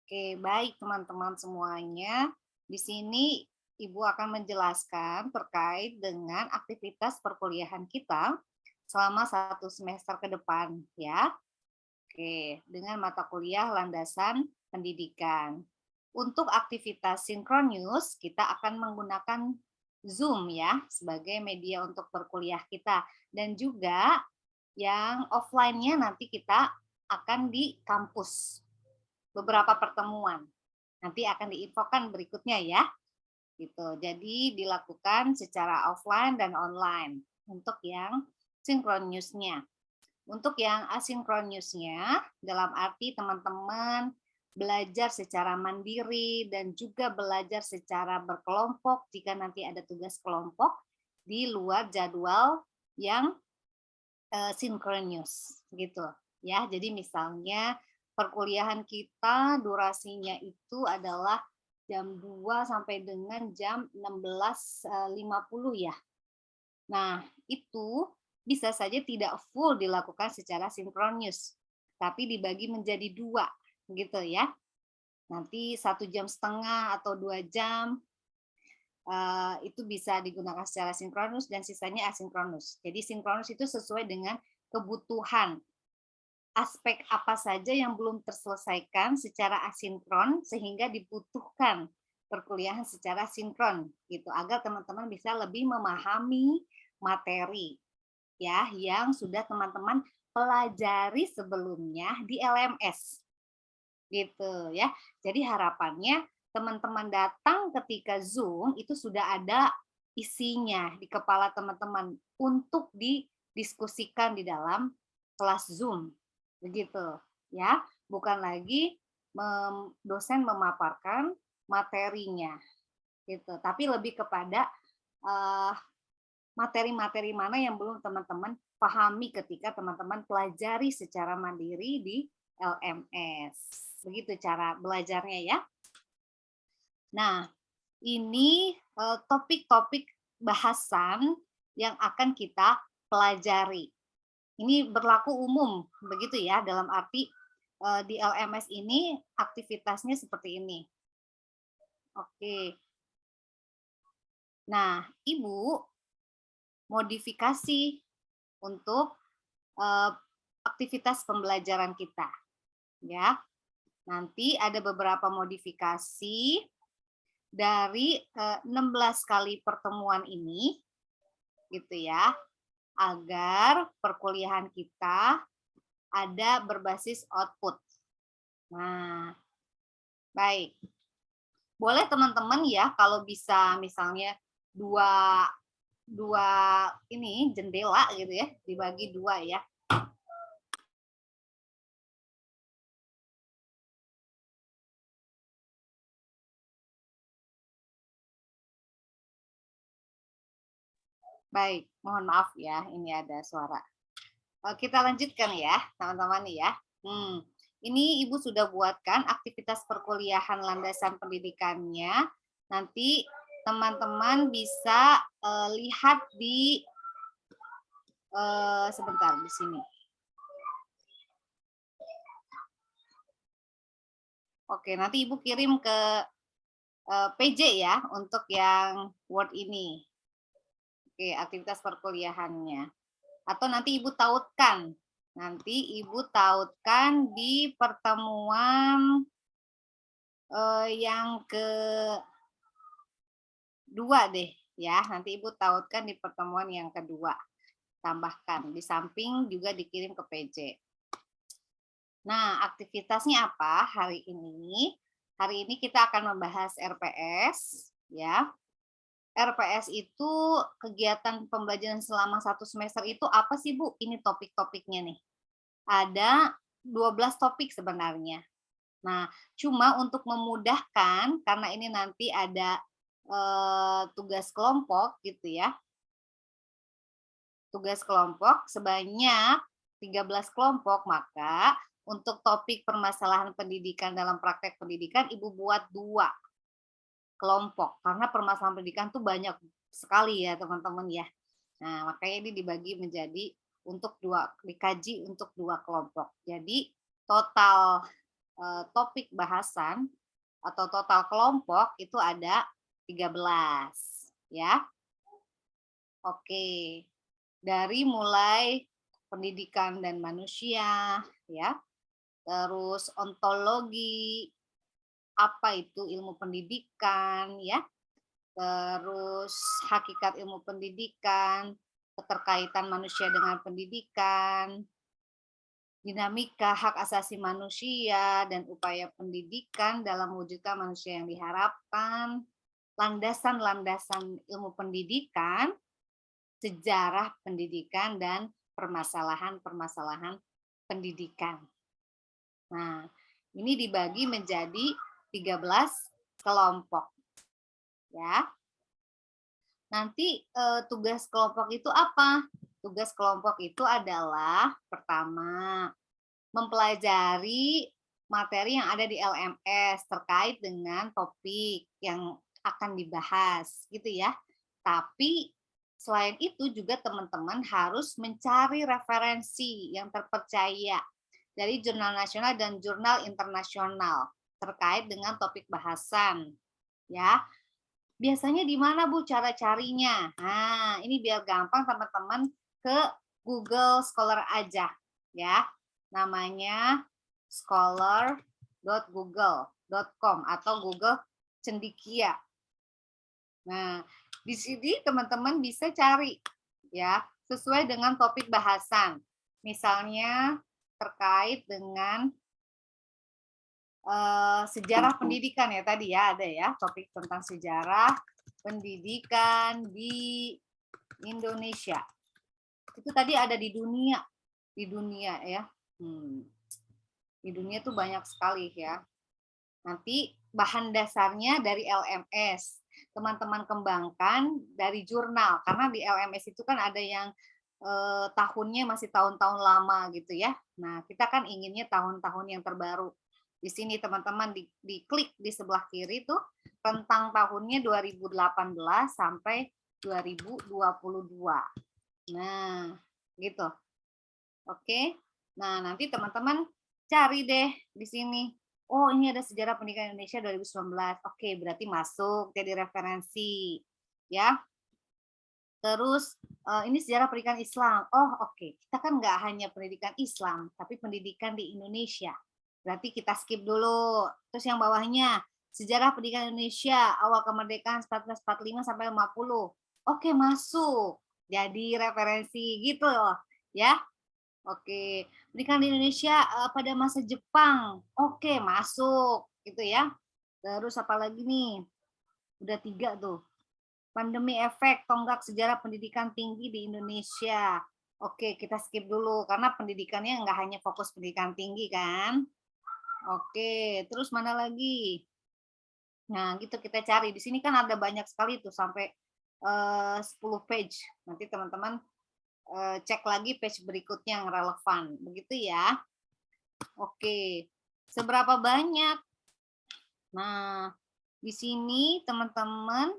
Oke, baik teman-teman semuanya. Di sini Ibu akan menjelaskan terkait dengan aktivitas perkuliahan kita selama 1 semester ke depan ya. Oke, dengan mata kuliah landasan pendidikan. Untuk aktivitas sinkronus, kita akan menggunakan Zoom ya sebagai media untuk perkuliah kita dan juga yang offline-nya nanti kita akan di kampus. Beberapa pertemuan. Nanti akan diinfokan berikutnya ya. Gitu. Jadi dilakukan secara offline dan online untuk yang sinkronusnya. Untuk yang asinkronusnya, dalam arti teman-teman belajar secara mandiri dan juga belajar secara berkelompok jika nanti ada tugas kelompok di luar jadwal yang sinkronus gitu ya. Jadi misalnya perkuliahan kita durasinya itu adalah jam 2 sampai dengan jam 16.50 ya. Nah, itu bisa saja tidak full dilakukan secara sinkronus, tapi dibagi menjadi 2 gitu ya. Nanti 1,5 jam atau 2 jam itu bisa digunakan secara sinkronus dan sisanya asinkronus. Jadi sinkronus itu sesuai dengan kebutuhan aspek apa saja yang belum terselesaikan secara asinkron sehingga dibutuhkan perkuliahan secara sinkron gitu agar teman-teman bisa lebih memahami materi ya yang sudah teman-teman pelajari sebelumnya di LMS gitu ya. Jadi harapannya teman-teman datang ketika Zoom itu sudah ada isinya di kepala teman-teman untuk didiskusikan di dalam kelas Zoom. Begitu ya. Bukan lagi dosen memaparkan materinya gitu, tapi lebih kepada eh, materi-materi mana yang belum teman-teman pahami ketika teman-teman pelajari secara mandiri di LMS. Begitu cara belajarnya ya. Nah, ini topik-topik bahasan yang akan kita pelajari. Ini berlaku umum, begitu ya, dalam arti di LMS ini aktivitasnya seperti ini. Oke. Nah, Ibu modifikasi untuk aktivitas pembelajaran kita, ya. Nanti ada beberapa modifikasi dari 16 kali pertemuan ini, gitu ya, agar perkuliahan kita ada berbasis output. Nah, baik. Boleh teman-teman ya kalau bisa misalnya dua dua ini jendela gitu ya, dibagi 2 ya. Baik, mohon maaf ya, ini ada suara. Kita lanjutkan ya, teman-teman ya. Ini Ibu sudah buatkan aktivitas perkuliahan landasan pendidikannya. Nanti teman-teman bisa lihat di sebentar di sini. Oke, nanti Ibu kirim ke PJ ya untuk yang Word ini. Oke, aktivitas perkuliahannya. Atau nanti Ibu tautkan. Nanti Ibu tautkan di pertemuan yang kedua deh ya. Nanti Ibu tautkan di pertemuan yang kedua. Tambahkan. Di samping juga dikirim ke PJ. Nah, aktivitasnya apa hari ini? Hari ini kita akan membahas RPS ya. RPS itu kegiatan pembelajaran selama 1 semester itu apa sih Bu? Ini topik-topiknya nih. Ada 12 topik sebenarnya. Nah, cuma untuk memudahkan karena ini nanti ada tugas kelompok gitu ya. Tugas kelompok sebanyak 13 kelompok, maka untuk topik permasalahan pendidikan dalam praktek pendidikan Ibu buat 2 kelompok karena permasalahan pendidikan tuh banyak sekali ya teman-teman ya. Nah, makanya ini dibagi menjadi untuk dikaji untuk 2 kelompok. Jadi total topik bahasan atau total kelompok itu ada 13 ya. Oke. Dari mulai pendidikan dan manusia ya, terus ontologi, apa itu ilmu pendidikan ya, terus hakikat ilmu pendidikan, keterkaitan manusia dengan pendidikan, dinamika hak asasi manusia dan upaya pendidikan dalam mewujudkan manusia yang diharapkan, landasan-landasan ilmu pendidikan, sejarah pendidikan, dan permasalahan-permasalahan pendidikan. Nah, ini dibagi menjadi 13 kelompok. Ya. Nanti tugas kelompok itu apa? Tugas kelompok itu adalah pertama, mempelajari materi yang ada di LMS terkait dengan topik yang akan dibahas, gitu ya. Tapi selain itu juga teman-teman harus mencari referensi yang terpercaya dari jurnal nasional dan jurnal internasional terkait dengan topik bahasan. Ya, biasanya di mana Bu cara carinya? Nah, ini biar gampang teman-teman ke Google Scholar aja ya. Namanya scholar.google.com atau Google Cendikia. Nah, di sini teman-teman bisa cari ya, sesuai dengan topik bahasan. Misalnya terkait dengan sejarah pendidikan ya tadi ya, ada ya topik tentang sejarah pendidikan di Indonesia. Itu tadi ada di dunia ya. Di dunia tuh banyak sekali ya. Nanti bahan dasarnya dari LMS. Teman-teman kembangkan dari jurnal, karena di LMS itu kan ada yang tahunnya masih tahun-tahun lama gitu ya. Nah, kita kan inginnya tahun-tahun yang terbaru. Di sini teman-teman diklik di sebelah kiri tuh rentang tahunnya 2018 sampai 2022. Nah, gitu. Oke. Nah, nanti teman-teman cari deh di sini. Oh, ini ada sejarah pendidikan Indonesia 2019. Oke, berarti masuk jadi referensi. Ya. Terus ini sejarah pendidikan Islam. Oh, oke. Kita kan nggak hanya pendidikan Islam, tapi pendidikan di Indonesia. Berarti kita skip dulu. Terus yang bawahnya, sejarah pendidikan Indonesia, awal kemerdekaan 1445 sampai 50. Oke, masuk. Jadi referensi gitu loh, ya. Oke, pendidikan di Indonesia pada masa Jepang. Oke, masuk gitu ya. Terus apa lagi nih? Udah 3 tuh. Pandemi efek tonggak sejarah pendidikan tinggi di Indonesia. Oke, kita skip dulu karena pendidikannya nggak hanya fokus pendidikan tinggi kan. Oke, terus mana lagi? Nah, gitu kita cari. Di sini kan ada banyak sekali tuh sampai 10 page. Nanti teman-teman cek lagi page berikutnya yang relevan. Begitu ya. Oke. Seberapa banyak? Nah, di sini teman-teman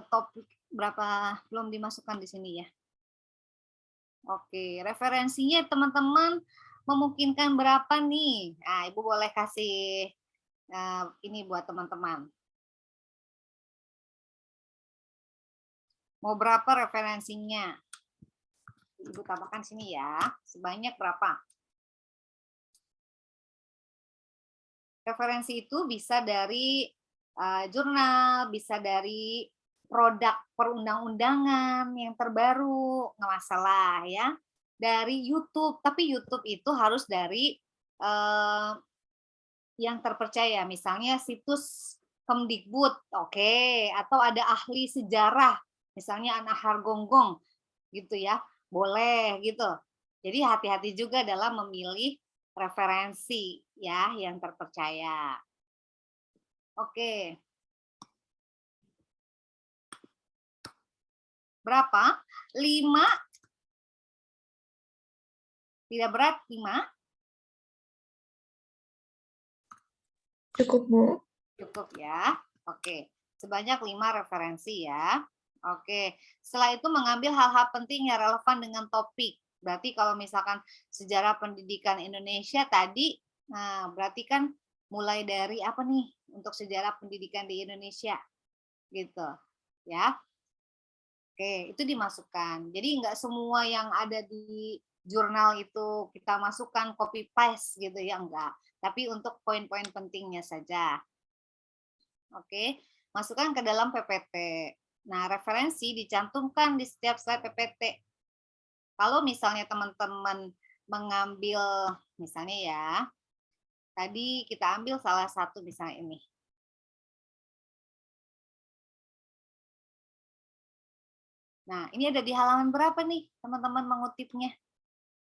topik berapa belum dimasukkan di sini ya. Oke, referensinya teman-teman memungkinkan berapa nih? Nah, Ibu boleh kasih ini buat teman-teman. Mau berapa referensinya? Ibu tambahkan sini ya. Sebanyak berapa? Referensi itu bisa dari jurnal, bisa dari produk perundang-undangan yang terbaru, nggak masalah ya. Dari YouTube, tapi YouTube itu harus dari yang terpercaya, misalnya situs Kemdikbud, oke, atau ada ahli sejarah, misalnya Anak Hargonggong, gitu ya, boleh gitu. Jadi hati-hati juga dalam memilih referensi ya yang terpercaya. Oke. Berapa? 5. Tidak berat 5? Cukup, Bu. Cukup ya. Oke. Sebanyak 5 referensi ya. Oke. Setelah itu mengambil hal-hal penting yang relevan dengan topik. Berarti kalau misalkan sejarah pendidikan Indonesia tadi Nah, berarti kan mulai dari apa nih untuk sejarah pendidikan di Indonesia gitu ya. Oke, itu dimasukkan. Jadi nggak semua yang ada di jurnal itu kita masukkan copy paste gitu ya, enggak. Tapi untuk poin-poin pentingnya saja. Oke, masukkan ke dalam PPT. Nah, referensi dicantumkan di setiap slide PPT. Kalau misalnya teman-teman mengambil, misalnya ya, tadi kita ambil salah satu misalnya ini. Nah, ini ada di halaman berapa nih teman-teman mengutipnya?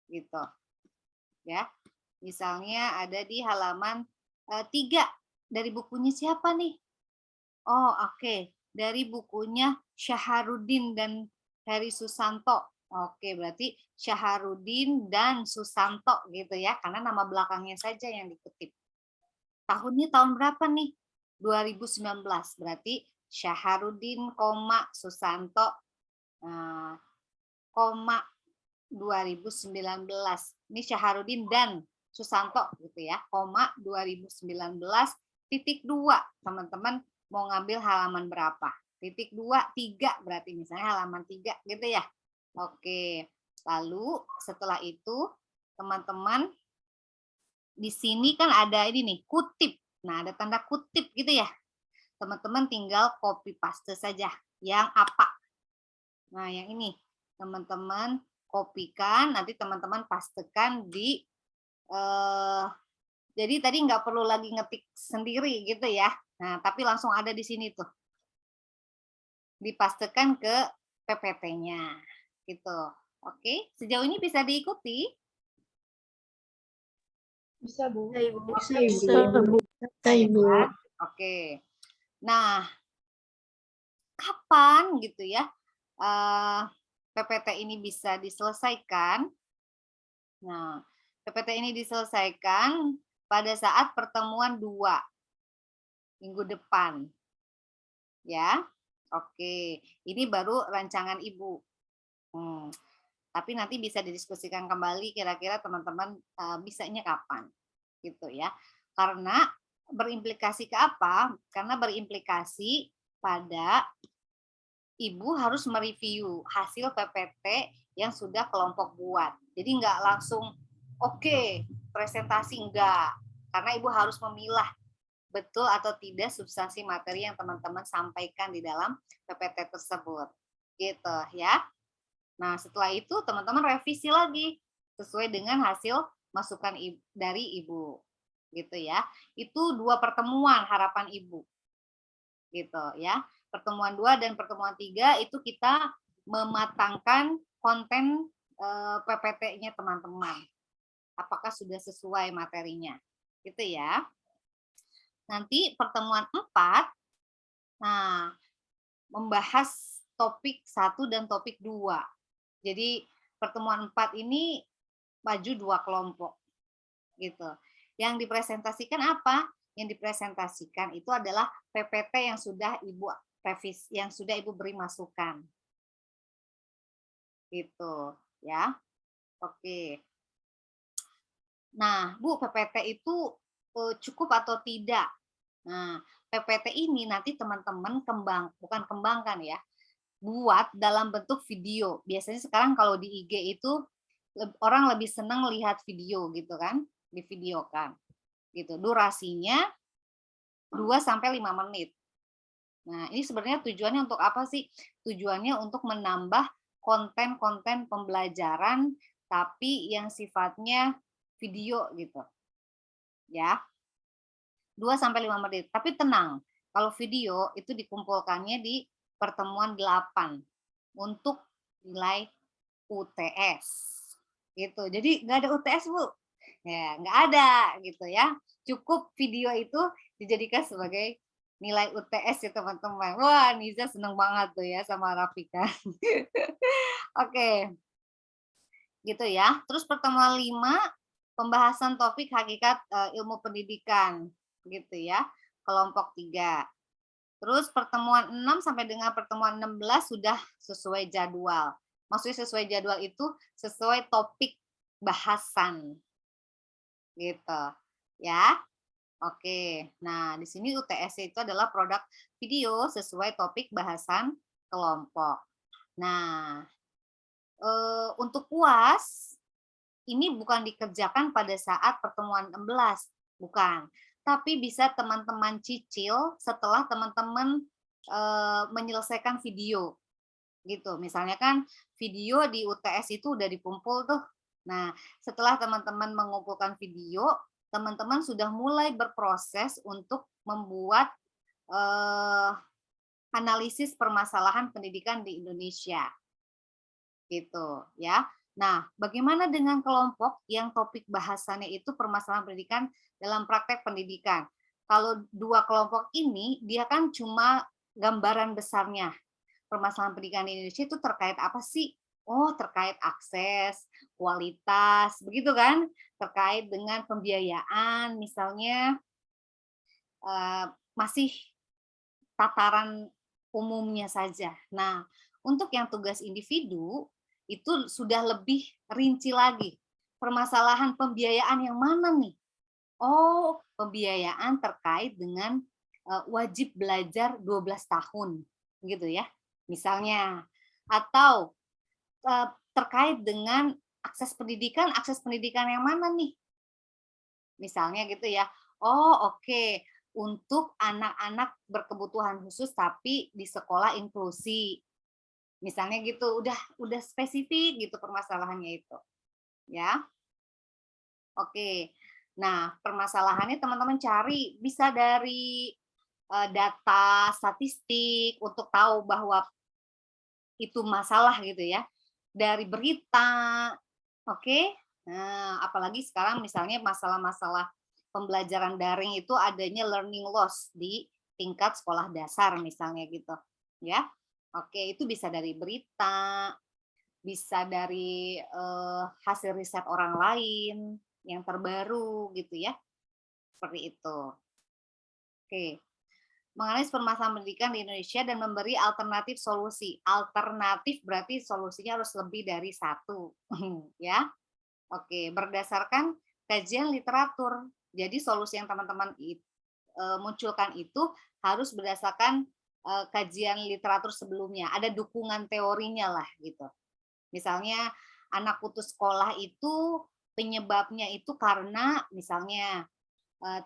Gitu. Ya. Misalnya ada di halaman 3 dari bukunya siapa nih? Oh, oke. Dari bukunya Syaharudin dan Heri Susanto. Oke, berarti Syaharudin dan Susanto gitu ya, karena nama belakangnya saja yang dikutip. Tahunnya tahun berapa nih? 2019. Berarti Syaharudin, Susanto, koma 2019. Ini Syaharudin dan Susanto gitu ya, koma 2019 titik 2. Teman-teman mau ngambil halaman berapa? Titik 2, 3 berarti misalnya halaman 3 gitu ya. Oke. Lalu setelah itu teman-teman di sini kan ada ini nih, kutip. Nah, ada tanda kutip gitu ya. Teman-teman tinggal copy paste saja yang apa. Nah, yang ini teman-teman kopikan, nanti teman-teman pastekan di jadi tadi nggak perlu lagi ngetik sendiri gitu ya. Nah, tapi langsung ada di sini tuh. Dipastekan ke PPT-nya. Gitu. Oke, sejauh ini bisa diikuti? Bisa, Bu. Bisa, Ibu. Bisa, Bisa, Ibu. Bu. Bisa, Ibu. Oke. Nah, kapan gitu ya PPT ini bisa diselesaikan? Nah, PPT ini diselesaikan pada saat pertemuan 2 minggu depan. Ya. Oke, ini baru rancangan Ibu. Tapi nanti bisa didiskusikan kembali kira-kira teman-teman bisanya kapan. Gitu ya. Karena berimplikasi ke apa? Karena berimplikasi pada Ibu harus mereview hasil PPT yang sudah kelompok buat. Jadi nggak langsung oke, presentasi enggak. Karena Ibu harus memilah betul atau tidak substansi materi yang teman-teman sampaikan di dalam PPT tersebut. Gitu ya. Nah, setelah itu teman-teman revisi lagi sesuai dengan hasil masukan dari Ibu. Gitu ya. Itu 2 pertemuan harapan Ibu. Gitu ya. Pertemuan 2 dan pertemuan 3 itu kita mematangkan konten PPT-nya teman-teman. Apakah sudah sesuai materinya. Gitu ya. Nanti pertemuan 4, nah, membahas topik 1 dan topik 2. Jadi pertemuan 4 ini maju 2 kelompok. Gitu. Yang dipresentasikan apa? Yang dipresentasikan itu adalah PPT yang sudah Ibu revisi, yang sudah Ibu beri masukan. Gitu, ya. Oke. Nah, Bu, PPT itu cukup atau tidak? Nah, PPT ini nanti teman-teman bukan kembangkan ya, buat dalam bentuk video. Biasanya sekarang kalau di IG itu orang lebih senang lihat video gitu kan, divideokan. Gitu. Durasinya 2 sampai 5 menit. Nah, ini sebenarnya tujuannya untuk apa sih? Tujuannya untuk menambah konten-konten pembelajaran tapi yang sifatnya video gitu. Ya. 2 sampai 5 menit. Tapi tenang, kalau video itu dikumpulkannya di pertemuan 8 untuk nilai UTS. Gitu. Jadi nggak ada UTS, Bu. Ya, nggak ada gitu ya. Cukup video itu dijadikan sebagai nilai UTS ya teman-teman. Wah, Niza seneng banget tuh ya sama Rafika. Oke. Gitu ya. Terus pertemuan 5, pembahasan topik hakikat ilmu pendidikan gitu ya. Kelompok 3. Terus pertemuan 6 sampai dengan pertemuan 16 sudah sesuai jadwal. Maksudnya sesuai jadwal itu sesuai topik bahasan. Gitu. ya. Oke. Nah, di sini UTS itu adalah produk video sesuai topik bahasan kelompok. Nah, untuk UAS ini bukan dikerjakan pada saat pertemuan 16, bukan. Tapi bisa teman-teman cicil setelah teman-teman menyelesaikan video gitu. Misalnya kan video di UTS itu udah dikumpul tuh. Nah, setelah teman-teman mengumpulkan video, teman-teman sudah mulai berproses untuk membuat eh, analisis permasalahan pendidikan di Indonesia gitu ya. Nah, bagaimana dengan kelompok yang topik bahasannya itu permasalahan pendidikan dalam praktek pendidikan? Kalau dua kelompok ini, dia kan cuma gambaran besarnya. Permasalahan pendidikan di Indonesia itu terkait apa sih? Oh, terkait akses, kualitas, begitu kan? Terkait dengan pembiayaan, misalnya masih tataran umumnya saja. Nah, untuk yang tugas individu itu sudah lebih rinci lagi. Permasalahan pembiayaan yang mana nih? Oh, pembiayaan terkait dengan wajib belajar 12 tahun, gitu ya. Misalnya, atau terkait dengan akses pendidikan yang mana nih? Misalnya gitu ya. Oh, oke. Untuk anak-anak berkebutuhan khusus tapi di sekolah inklusi. Misalnya gitu, udah spesifik gitu permasalahannya itu, ya. Oke. Nah, permasalahannya teman-teman cari bisa dari data statistik untuk tahu bahwa itu masalah gitu ya. Dari berita, oke. Nah, apalagi sekarang misalnya masalah-masalah pembelajaran daring itu adanya learning loss di tingkat sekolah dasar misalnya gitu, ya. Oke, itu bisa dari berita, bisa dari hasil riset orang lain yang terbaru gitu ya, seperti itu. Oke, menganalisis permasalahan pendidikan di Indonesia dan memberi alternatif solusi. Alternatif berarti solusinya harus lebih dari satu, ya. Oke, berdasarkan kajian literatur. Jadi solusi yang teman-teman munculkan itu harus berdasarkan kajian literatur sebelumnya. Ada dukungan teorinya lah gitu. Misalnya anak putus sekolah itu penyebabnya itu karena misalnya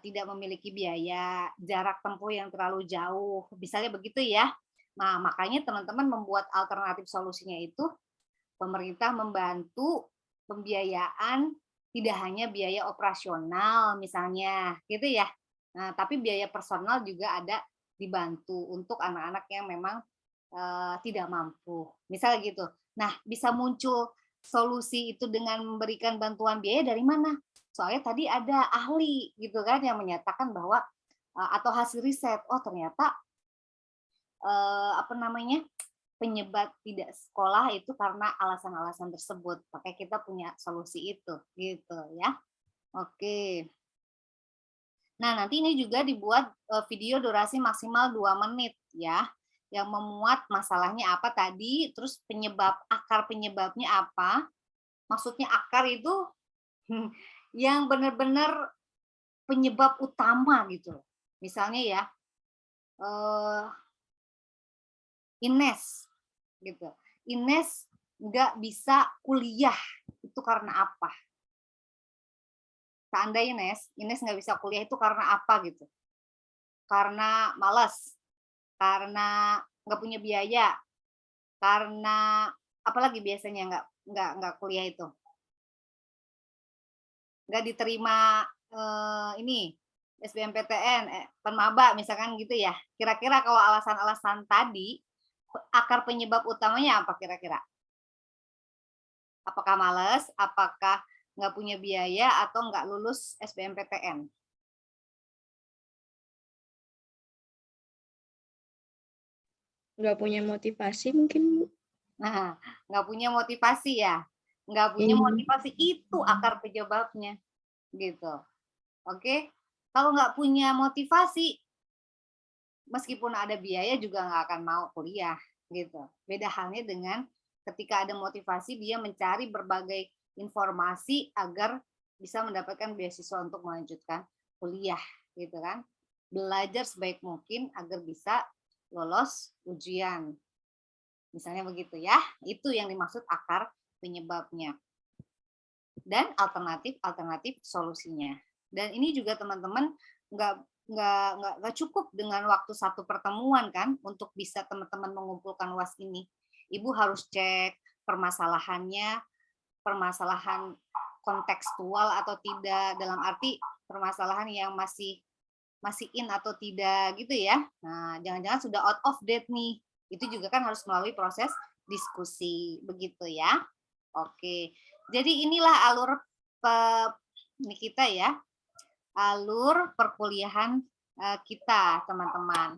tidak memiliki biaya, jarak tempuh yang terlalu jauh, misalnya begitu ya. Nah, makanya teman-teman membuat alternatif solusinya itu pemerintah membantu pembiayaan tidak hanya biaya operasional misalnya, gitu ya. Nah, tapi biaya personal juga ada dibantu untuk anak-anak yang memang tidak mampu, misalnya gitu. Nah, bisa muncul solusi itu dengan memberikan bantuan biaya dari mana? Soalnya tadi ada ahli gitu kan yang menyatakan bahwa atau hasil riset, oh ternyata apa namanya, penyebab tidak sekolah itu karena alasan-alasan tersebut. Makanya kita punya solusi itu, gitu ya. Oke. Nah, nanti ini juga dibuat video durasi maksimal 2 menit ya, yang memuat masalahnya apa tadi, terus akar penyebabnya apa. Maksudnya akar itu yang benar-benar penyebab utama gitu. Misalnya ya, eh, Ines gitu. Ines nggak bisa kuliah itu karena apa? Seandainya Ines nggak bisa kuliah itu karena apa gitu? Karena malas, karena nggak punya biaya, karena apalagi biasanya nggak kuliah itu? Nggak diterima ini SBMPTN, penmaba misalkan gitu ya. Kira-kira kalau alasan-alasan tadi, akar penyebab utamanya apa kira-kira? Apakah males, apakah nggak punya biaya, atau nggak lulus SBMPTN? Nggak punya motivasi mungkin, Bu. Nah, nggak punya motivasi ya? Nggak punya Iya. motivasi, itu akar penyebabnya, gitu. Oke? Kalau nggak punya motivasi, meskipun ada biaya juga nggak akan mau kuliah, gitu. Beda halnya dengan ketika ada motivasi, dia mencari berbagai informasi agar bisa mendapatkan beasiswa untuk melanjutkan kuliah gitu kan. Belajar sebaik mungkin agar bisa lolos ujian. Misalnya begitu ya. Itu yang dimaksud akar penyebabnya. Dan alternatif solusinya. Dan ini juga teman-teman nggak nggak cukup dengan waktu satu pertemuan kan untuk bisa teman-teman mengumpulkan UAS ini. Ibu harus cek permasalahannya, permasalahan kontekstual atau tidak, dalam arti permasalahan yang masih masih in atau tidak gitu ya. Nah, jangan-jangan sudah out of date nih. Itu juga kan harus melalui proses diskusi begitu ya. Oke. Jadi inilah alur ini kita ya, alur perkuliahan kita, teman-teman.